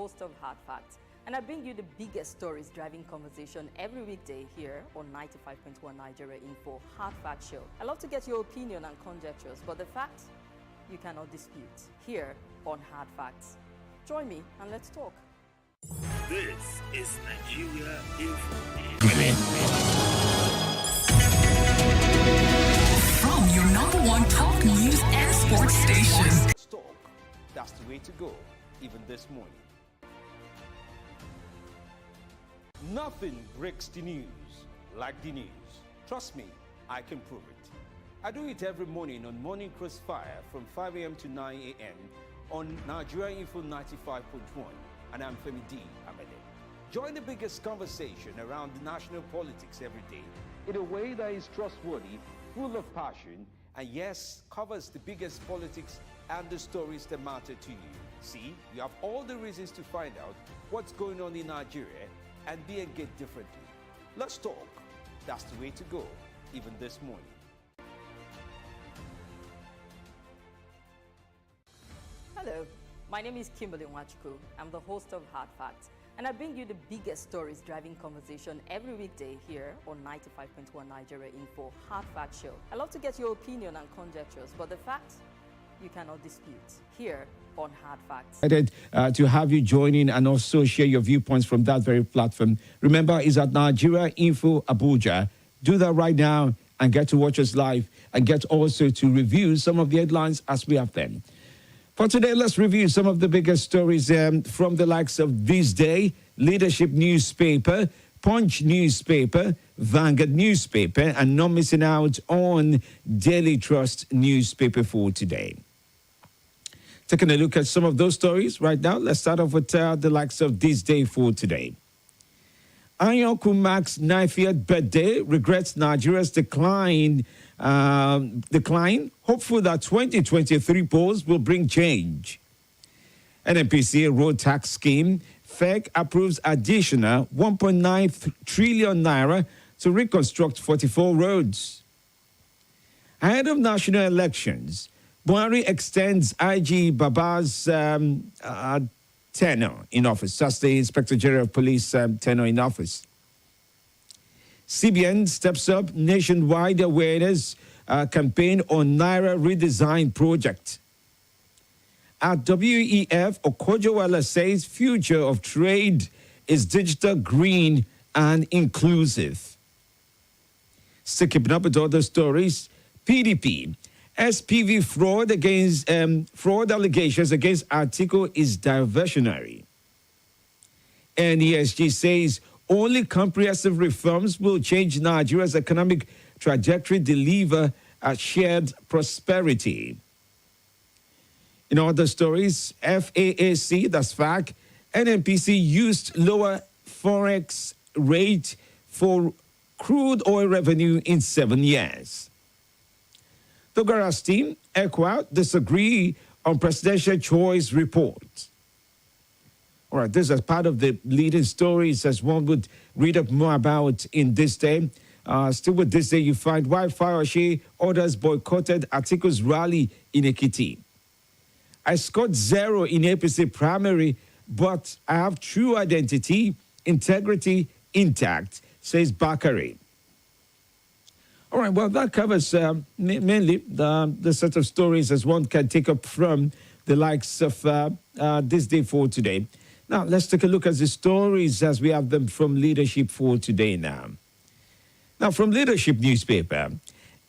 host of Hard Facts, and I bring you the biggest stories driving conversation every weekday here on 95.1 Nigeria Info Hard Fact Show. I love to get your opinion and conjectures, but the facts you cannot dispute here on Hard Facts. Join me and let's talk. This is Nigeria Info. From your #1 talk news and sports station. Talk. That's the way to go, even this morning. Nothing breaks the news like the news. Trust me, I can prove it. I do it every morning on Morning Crossfire from 5 a.m. to 9 a.m. on Nigeria Info 95.1, and I'm Femi D. Join the biggest conversation around the national politics every day in a way that is trustworthy, full of passion, and yes, covers the biggest politics and the stories that matter to you. See, you have all the reasons to find out what's going on in Nigeria and be engaged differently. Let's talk. That's the way to go, even this morning. Hello, my name is Kimberly Nwachukwu. I'm the host of Hard Facts, and I bring you the biggest stories driving conversation every weekday here on 95.1 Nigeria Info Hard Fact Show. I love to get your opinion and conjectures, but the facts you cannot dispute here on Hard Facts. To have you join in and also share your viewpoints from that very platform. Remember, it's at Nigeria Info Abuja. Do that right now and get to watch us live and get also to review some of the headlines as we have them. For today, let's review some of the biggest stories from the likes of This Day, Leadership Newspaper, Punch Newspaper, Vanguard Newspaper, and not missing out on Daily Trust Newspaper for today. Taking a look at some of those stories right now, let's start off with the likes of This Day for today. Anyoku marks 90th birthday, regrets Nigeria's decline, hopeful that 2023 polls will bring change. NNPC road tax scheme, FEC approves additional 1.9 trillion naira to reconstruct 44 roads. Ahead of national elections, Buhari extends IG Baba's tenure in office. That's the Inspector General of Police tenure in office. CBN steps up nationwide awareness campaign on Naira redesign project. At WEF, Okojawala says future of trade is digital, green, and inclusive. Still keeping up with other stories, PDP. SPV fraud allegations against Atiku is diversionary. NESG says only comprehensive reforms will change Nigeria's economic trajectory, deliver a shared prosperity. In other stories, FAAC, that's FAC, NNPC used lower forex rate for crude oil revenue in 7 years. Togara's team, ECWA, disagree on presidential choice report. All right, this is part of the leading stories as one would read up more about in This Day. Still with This Day, you find why Fayose orders boycotted Atiku's rally in Ekiti. I scored 0 in APC primary, but I have true identity, integrity intact, says Bakari. All right, well, that covers mainly the set of stories as one can take up from the likes of This Day for today. Now, let's take a look at the stories as we have them from Leadership for today now. Now, from Leadership newspaper,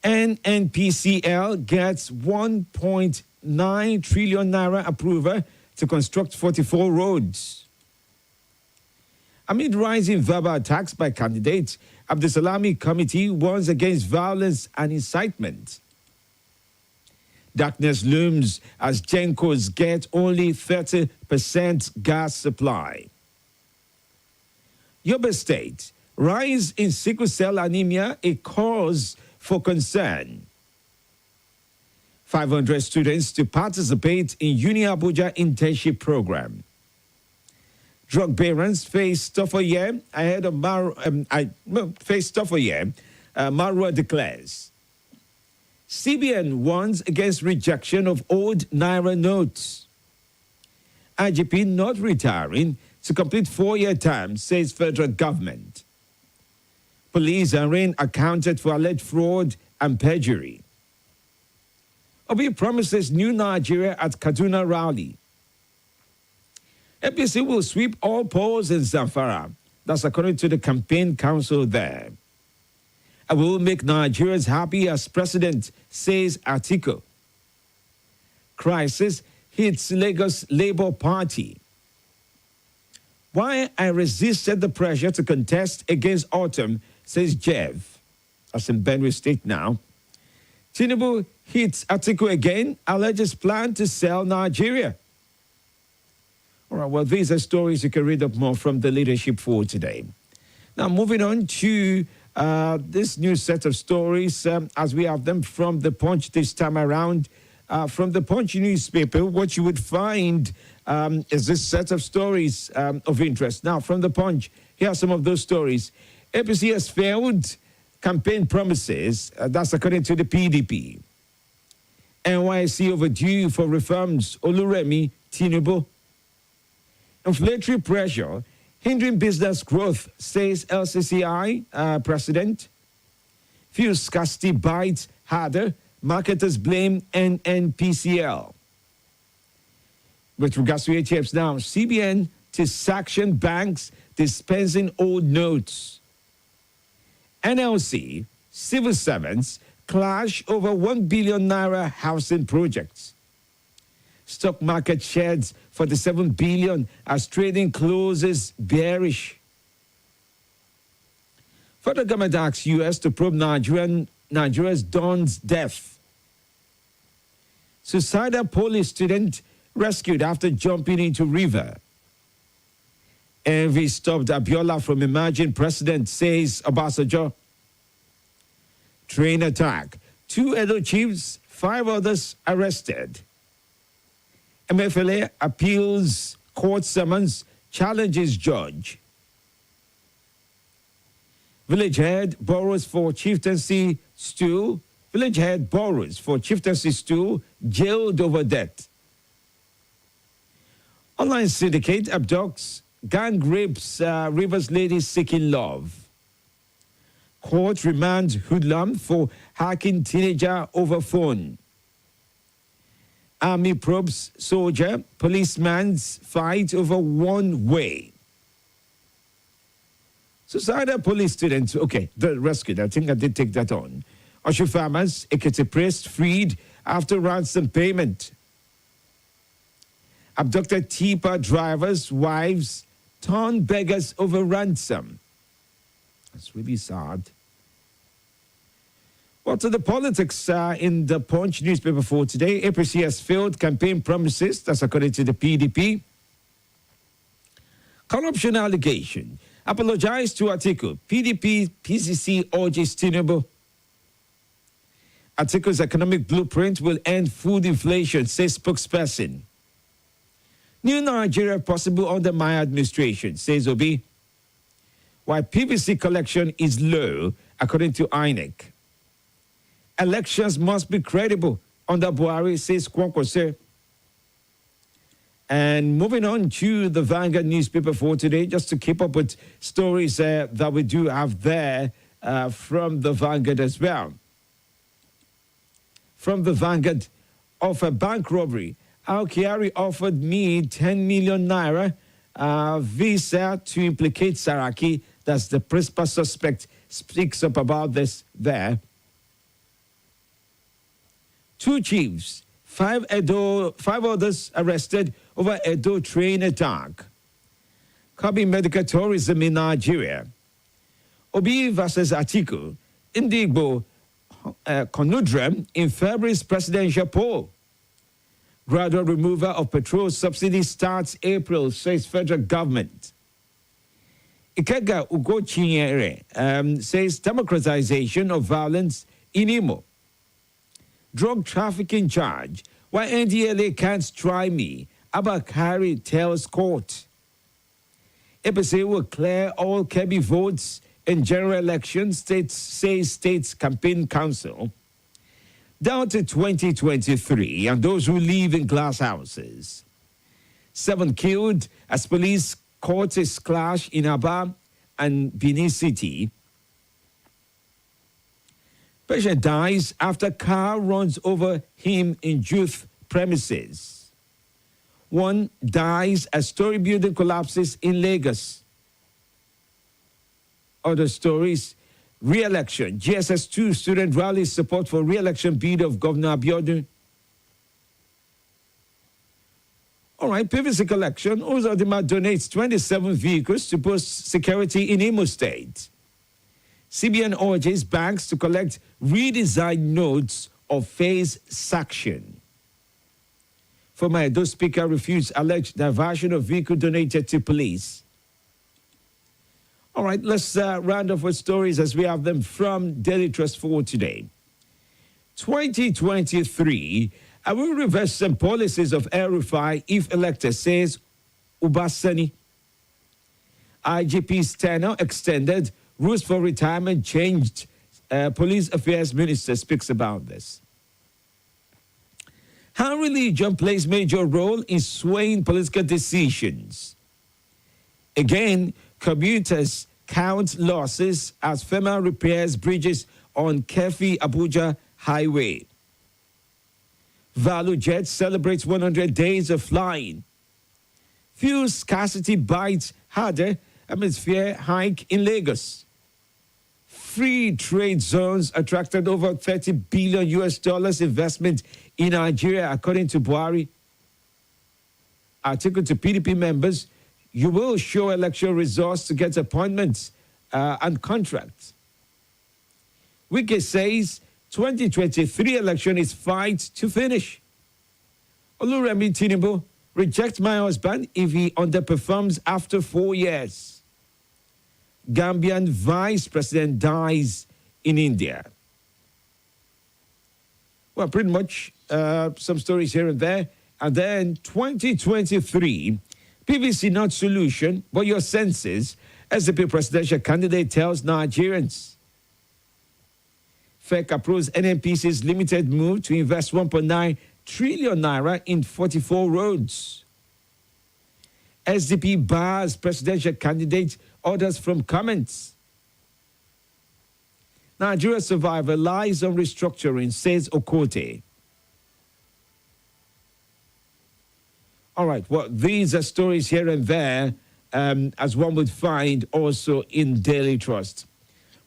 NNPCL gets 1.9 trillion naira approval to construct 44 roads. Amid rising verbal attacks by candidates, Abdusalami Committee warns against violence and incitement. Darkness looms as Gencos get only 30% gas supply. Yobe State, rise in sickle cell anemia, a cause for concern. 500 students to participate in Uni Abuja internship program. Drug barons face tougher year ahead of Marwa declares. CBN warns against rejection of old Naira notes. IGP not retiring to complete 4-year term, says federal government. Police are in accounted for alleged fraud and perjury. Obi promises new Nigeria at Kaduna rally. APC will sweep all polls in Zamfara. That's according to the campaign council there. I will make Nigerians happy as president, says Atiku. Crisis hits Lagos Labour Party. Why I resisted the pressure to contest against Autumn, says Jeff. That's in Benue State now. Tinubu hits Atiku again, alleges plan to sell Nigeria. All right, well, these are stories you can read up more from the leadership for today. Now, moving on to this new set of stories, as we have them from The Punch this time around. From The Punch newspaper, what you would find is this set of stories of interest. Now, from The Punch, here are some of those stories. APC has failed campaign promises. That's according to the PDP. NYC overdue for reforms. Oluremi Tinubu. Inflationary pressure hindering business growth, says LCCI president. Fuel scarcity bites harder. Marketers blame NNPCL. With regards to HFs now, CBN to sanction banks dispensing old notes. NLC, civil servants clash over 1 billion naira housing projects. Stock market sheds 47 billion as trading closes bearish. Federal government asks U.S. to probe Nigeria's Don's death. Suicidal police student rescued after jumping into river. Envy stopped Abiola from emerging president, says Obasanjo. Train attack. 2 Edo chiefs, 5 others arrested. MFLA appeals court summons, challenges judge. Village head borrows for chieftaincy stool. Village head borrows for chieftaincy stool, jailed over debt. Online syndicate abducts, gang rapes Rivers lady seeking love. Court remands hoodlum for hacking teenager over phone. Army probes soldier, policeman's fight over one way. Suicidal police students, okay, the rescued, I think I did take that on. Oshu farmers, Ekiti priest freed after ransom payment. Abducted tipper drivers' wives turn beggars over ransom. That's really sad. Well, to the politics in the Punch newspaper for today, APC has failed campaign promises. That's according to the PDP. Corruption allegation. Apologize to Atiku. PDP, PCC urges Tinubu. Atiku's economic blueprint will end food inflation, says spokesperson. New Nigeria possible under my administration, says Obi. While PVC collection is low, according to INEC. Elections must be credible under Buhari, says Kwankwaso. And moving on to the Vanguard newspaper for today, just to keep up with stories that we do have there from the Vanguard as well. From the Vanguard of a bank robbery, Al-Kiari offered me 10 million naira visa to implicate Saraki. That's the principal suspect, speaks up about this there. 2 chiefs, 5 others arrested over Edo train attack. Curbing medical tourism in Nigeria. Obi versus Atiku, Indigbo conundrum in February's presidential poll. Gradual removal of petrol subsidy starts April, says federal government. Ikega Ugochinyere says democratization of violence in Imo. Drug trafficking charge. Why NDLA can't try me? Abakari tells court. APC will clear all Kebbi votes in general elections, says State's Campaign Council. Down to 2023, and those who live in glass houses. 7 killed as police caught a clash in Aba and Benin City. Patient dies after car runs over him in youth premises. 1 dies as story building collapses in Lagos. Other stories, re-election. GSS2 student rallies support for re-election bid of Governor Abiodun. All right, PVC collection. Uzodima donates 27 vehicles to boost security in Imo State. CBN urges banks to collect redesigned notes of phase sanction. Former Edo Speaker refused alleged diversion of vehicle donated to police. All right, let's round off with stories as we have them from Daily Trust for today. 2023, I will reverse some policies of El-Rufai if elected, says Ubasani. IGP's tenure extended, rules for retirement changed. Police Affairs Minister speaks about this. How religion plays major role in swaying political decisions. Again, commuters count losses as FEMA repairs bridges on Kefi Abuja Highway. ValueJet celebrates 100 days of flying. Fuel scarcity bites harder amidst fare hike in Lagos. Free trade zones attracted over $30 billion investment in Nigeria, according to Buhari. Article to PDP members, you will show election results to get appointments and contracts. Wike says 2023 election is fight to finish. Oluremi Tinubu, reject my husband if he underperforms after 4 years. Gambian vice president dies in India. Well, pretty much some stories here and there. And then 2023, PVC not solution, but your senses, SDP presidential candidate tells Nigerians. FEC approves NNPC's limited move to invest 1.9 trillion naira in 44 roads. SDP bars presidential candidate orders from comments. Nigeria survivor lies on restructuring, says Okote. All right, well, these are stories here and there, as one would find also in Daily Trust.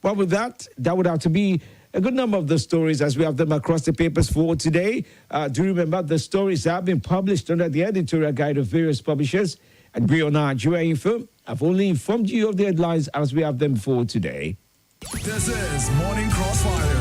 Well, with that, that would have to be a good number of the stories as we have them across the papers for today. Do remember the stories have been published under the editorial guide of various publishers. And we on Nigeria Info, I've only informed you of the headlines as we have them for today. This is Morning Crossfire.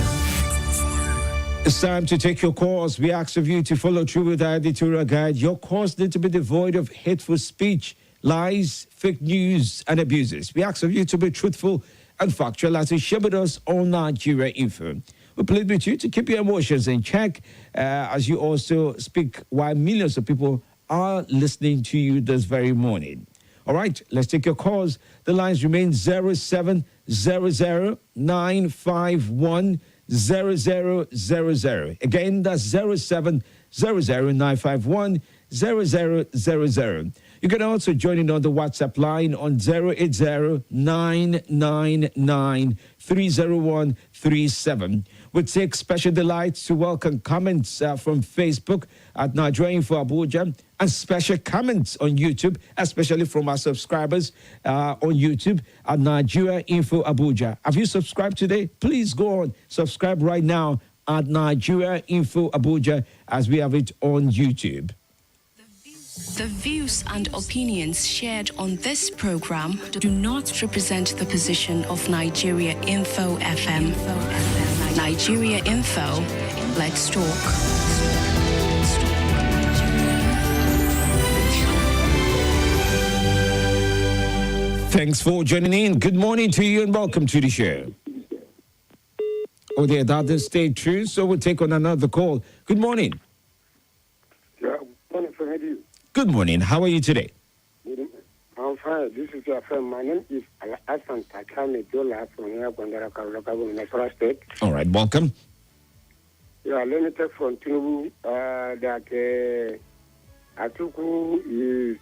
It's time to take your calls. We ask of you to follow through with our editorial guide. Your calls need to be devoid of hateful speech, lies, fake news, and abuses. We ask of you to be truthful and factual as you share with us on Nigeria Info. We plead with you to keep your emotions in check as you also speak while millions of people are listening to you this very morning. All right, let's take your calls. The lines remain 0700-951-0000. Again, that's 0700-951-0000. You can also join in on the WhatsApp line on 080-999-30137. We take special delight to welcome comments from Facebook at Nigeria Info Abuja and special comments on YouTube, especially from our subscribers on YouTube at Nigeria Info Abuja. Have you subscribed today? Please go on, subscribe right now at Nigeria Info Abuja as we have it on YouTube. The views and opinions shared on this program do not represent the position of Nigeria Info FM. Nigeria Info, let's talk. Thanks for joining in. Good morning to you and welcome to the show. Oh, dear, that didn't stay true, so we'll take on another call. Good morning. Yeah, good morning, Femi. Good morning. How are you today? I'm fine. This is your friend. My name is Hassan Takame Dola from Gondaraka, local Nasara State. All right, welcome. Yeah, let me take from Tinubu that Atiku is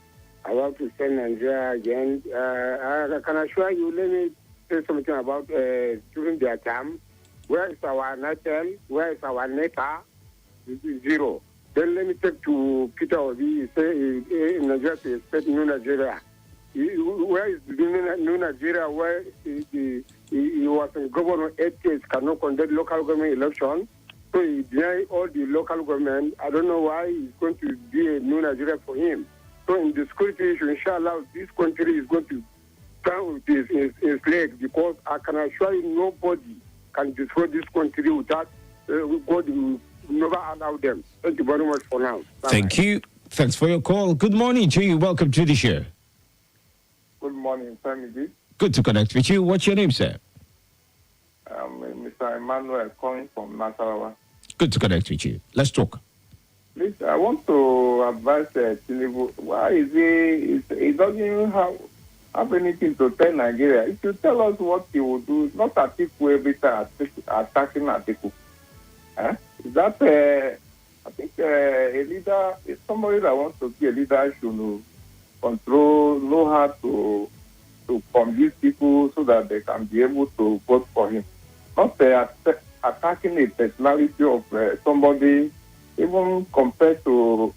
about to send Nigeria again. I can assure you, let me say something about during their time. Where is our Natal? Where is our NETA? Zero. Then let me take to Peter Obi. Say in Nigeria to expect new Nigeria. Where is new Nigeria? Where he was in governor 8 years, cannot conduct local government election. So he denied all the local government. I don't know why it's going to be a new Nigeria for him. So in the security issue, inshallah, this country is going to stand with his leg, because I can assure you nobody can destroy this country without God will never allow them. Thank you very much for now. Bye-bye. Thank you. Thanks for your call. Good morning to you. Welcome to the show. Good morning, Femi. Good to connect with you. What's your name, sir? Mr. Emmanuel calling from Nasarawa. Good to connect with you. Let's talk. Please, I want to advise Tinubu. Why is he doesn't even have anything to tell Nigeria? If you tell us what he will do, not Atiku every time attacking Atiku. Is that, I think a leader, somebody that wants to be a leader should know how to convince people so that they can be able to vote for him. Not attacking the personality of somebody, even compared to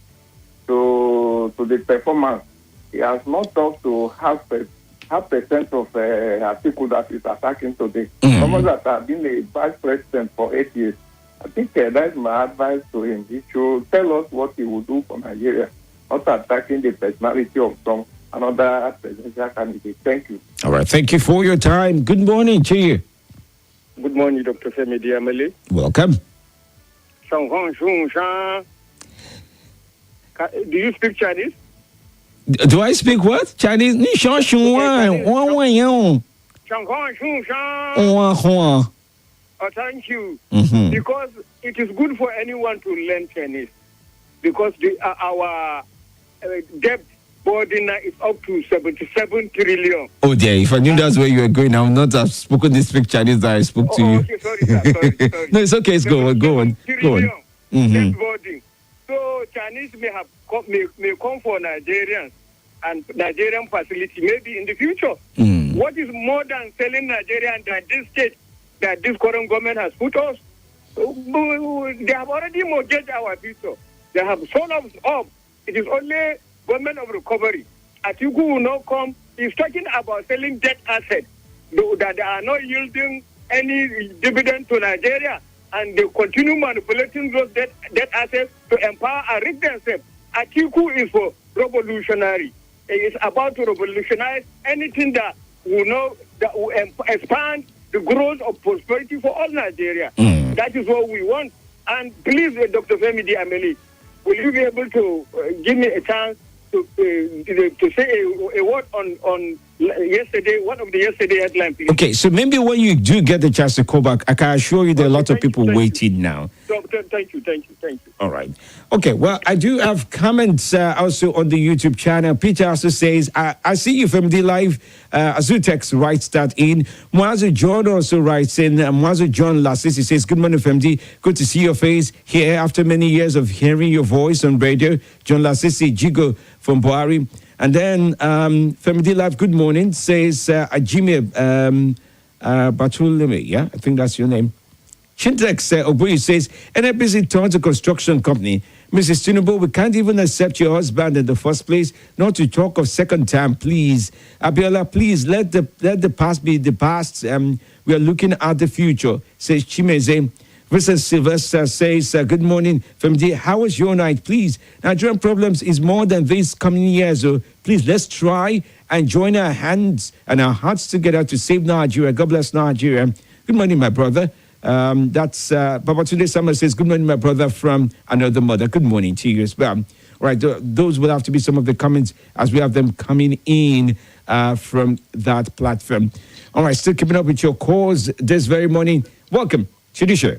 the performance. He has not talked to half percent of people that is attacking today. Someone that has been a vice president for 8 years. I think that's my advice to him. He should tell us what he will do for Nigeria, not attacking the personality of some another presidential candidate. Thank you. All right. Thank you for your time. Good morning to you. Good morning, Dr. Femi Diamele. Welcome. Do you speak Chinese? Do I speak what? Chinese? Oh, thank you. Mm-hmm. Because it is good for anyone to learn Chinese. Because our debt burden is up to 77 trillion. Oh dear, if I knew that's where you were going, I would not have spoken this speak Chinese that I spoke to you. Okay, sorry, sir. Sorry. No, it's okay. It's go on. Go on. Debt burden. So Chinese may come for Nigerians and Nigerian facility maybe in the future. What is more than selling Nigerian than this state that this current government has put us? They have already mortgaged our future. They have sold us up. It is only government of recovery. Atiku will not come. He's talking about selling debt assets that they are not yielding any dividend to Nigeria, and they continue manipulating those debt assets to empower and rig themselves. Atiku is for revolutionary. It is about to revolutionize anything that will expand the growth of prosperity for all Nigeria. That is what we want. And please, Dr. Femi Diamele, will you be able to give me a chance to say a word on yesterday, one of the yesterday headlines, please? Okay, so maybe when you do get the chance to call back, I can assure you there are a lot of people waiting now. Thank you. All right. Okay, well, I do have comments also on the YouTube channel. Peter also says, I see you from the live. Azutex writes that in. Mwazu John also writes in. Mwazu John Lassisi says, good morning, FMD. Good to see your face here after many years of hearing your voice on radio. John Lassisi, Jigo from Buhari. And then FMD Live, good morning, says Ajime Batuleme. Yeah, I think that's your name. Chintex Obuyi says, NNPC turns a construction company. Mrs. Tinubu, we can't even accept your husband in the first place, not to talk of second time, please. Abiola, please, let the past be the past. We are looking at the future, says Chimeze. Vincent Sylvester says, good morning, FMD. How was your night, please? Nigerian problems is more than this coming year, so please, let's try and join our hands and our hearts together to save Nigeria. God bless Nigeria. Good morning, my brother. That's Babatunde Summer says, good morning, my brother from another mother. Good morning to you as well. All right, those will have to be some of the comments as we have them coming in from that platform. All right, still keeping up with your calls this very morning. Welcome to the show.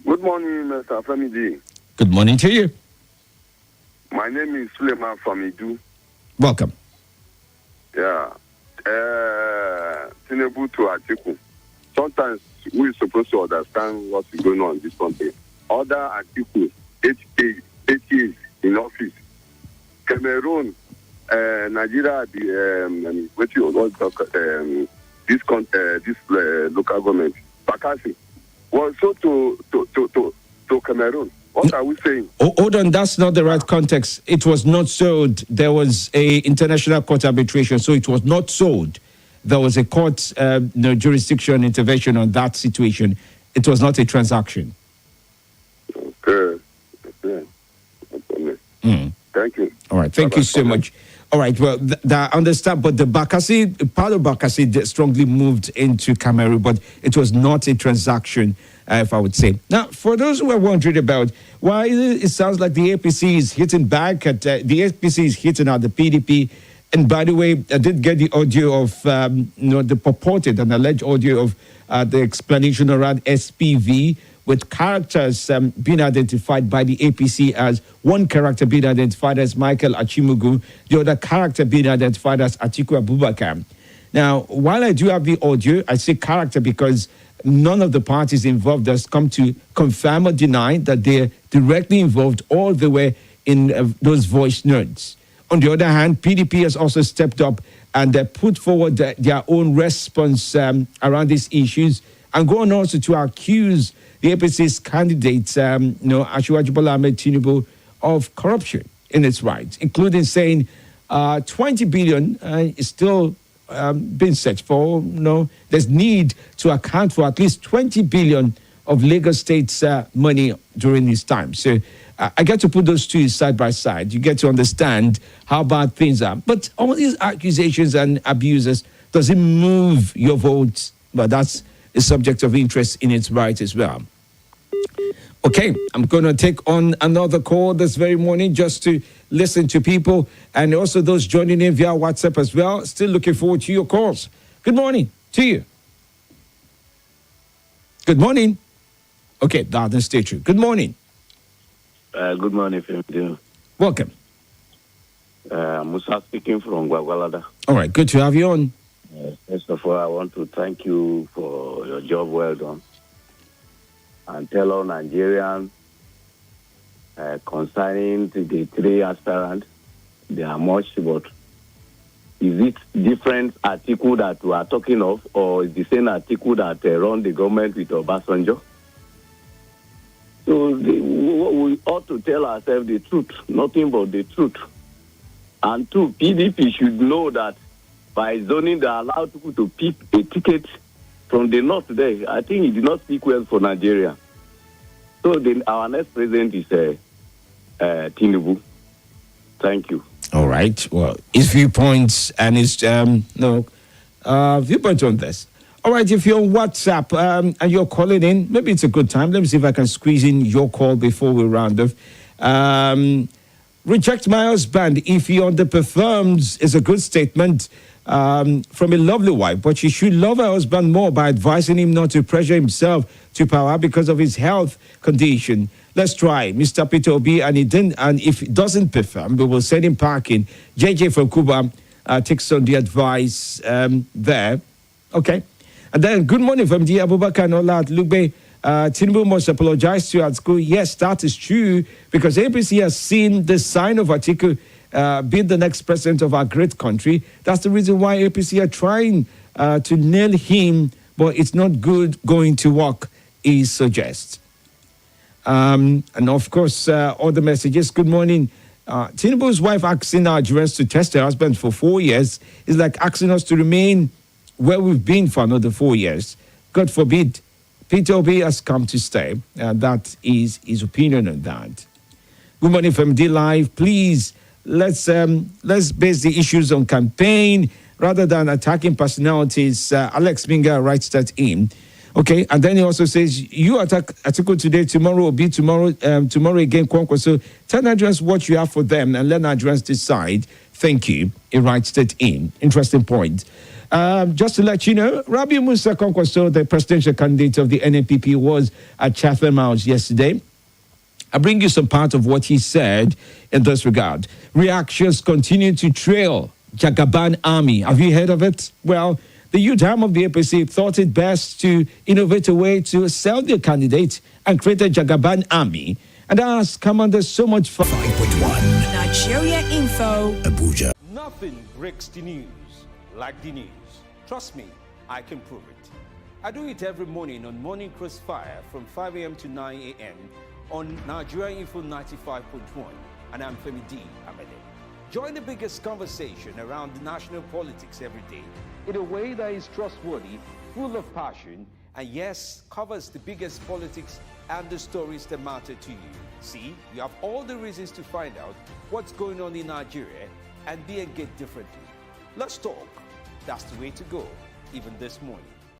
Good morning, Mr. Femi D. Good morning to you. My name is Suleiman from Idu. Welcome. Yeah. Tinubu to Atiku. Sometimes we're supposed to understand what is going on in this country. Other Atiku, 8 years, in office. Cameroon, Nigeria, this local government, Bakassi, was sold to Cameroon. What are we saying? Hold on, that's not the right context. It was not sold. There was a international court arbitration, so it was not sold. There was a court jurisdiction intervention on that situation. It was not a transaction. Okay. Thank you. All right. Thank you so much. All right. Well, I understand, but the Bakassi, part of Bakassi strongly moved into Cameroon, but it was not a transaction, if I would say. Now, for those who are wondering about why it sounds like the APC is hitting back at the APC is hitting at the PDP. And by the way, I did get the audio of the purported and alleged audio of the explanation around SPV, with characters being identified by the APC as one character being identified as Michael Achimugu, the other character being identified as Atiku Abubakar. Now, while I do have the audio, I say character because none of the parties involved has come to confirm or deny that they're directly involved all the way in those voice notes. On the other hand, PDP has also stepped up and put forward their own response around these issues, and going also to accuse the APC's candidate, Asiwaju Bola Ahmed Tinubu, of corruption in its rights, including saying 20 billion is still being searched for. There's need to account for at least 20 billion of Lagos State's money during this time. So I get to put those two side by side. You get to understand how bad things are. But all these accusations and abuses, does it move your votes? But that's a subject of interest in its right as well. Okay, I'm going to take on another call this very morning just to listen to people and also those joining in via WhatsApp as well. Still looking forward to your calls. Good morning to you. Good morning. Okay, Darden Statue. Good morning. Good morning, Femi. Welcome. Musa speaking from Gwagwalada. All right, good to have you on. First of all, I want to thank you for your job well done. And tell all Nigerians concerning the three aspirants, they are much, but is it different article that we are talking of, or is the same article that run the government with Obasanjo? So we ought to tell ourselves the truth, nothing but the truth. And two, PDP should know that by zoning, they are allowed people to pick a ticket from the north there. I think it did not speak well for Nigeria. So then our next president is Tinubu. Thank you. All right. Well, his viewpoints and his viewpoint on this. All right. If you're on WhatsApp and you're calling in, maybe it's a good time. Let me see if I can squeeze in your call before we round off. Reject my husband if he underperforms is a good statement from a lovely wife, but she should love her husband more by advising him not to pressure himself to power because of his health condition. Let's try Mr. Peter Obi, and if it doesn't perform, we will send him packing. JJ from Cuba takes on the advice there. Okay. And then good morning from the Abubakar and Ola at Lugbe. Tinubu must apologize to at school. Yes, that is true, because APC has seen the sign of Atiku being the next president of our great country. That's the reason why APC are trying to nail him, but it's not going to work, he suggests. And of course, all the messages. Good morning. Tinubu's wife asking Nigerians to test her husband for 4 years is like asking us to remain where we've been for another 4 years. God forbid. Peter Obi has come to stay. That is his opinion on that. Good morning from D Live. Please, let's base the issues on campaign rather than attacking personalities. Alex Minga writes that in. Okay, and then he also says, you attack Atiku today, tomorrow will be tomorrow again, Kwankwa. So tell Nigerians what you have for them and let Nigerians decide. Thank you. He writes that in. Interesting point. Just to let you know, Rabi Musa Kwankwaso, the presidential candidate of the NNPP, was at Chatham House yesterday. I bring you some part of what he said in this regard. Reactions continue to trail Jagaban Army. Have you heard of it? Well, the youth arm of the APC thought it best to innovate a way to sell their candidate and create a Jagaban Army. And that's come under so much fire. 5.1 Nigeria Info. Abuja. Nothing breaks the news like the news. Trust me, I can prove it. I do it every morning on Morning Crossfire from 5 a.m. to 9 a.m. on Nigeria Info 95.1. And I'm Femi D. Amede. Join the biggest conversation around national politics every day in a way that is trustworthy, full of passion, and yes, covers the biggest politics and the stories that matter to you. See, you have all the reasons to find out what's going on in Nigeria and be engaged differently. Let's talk. That's the way to go, even this morning.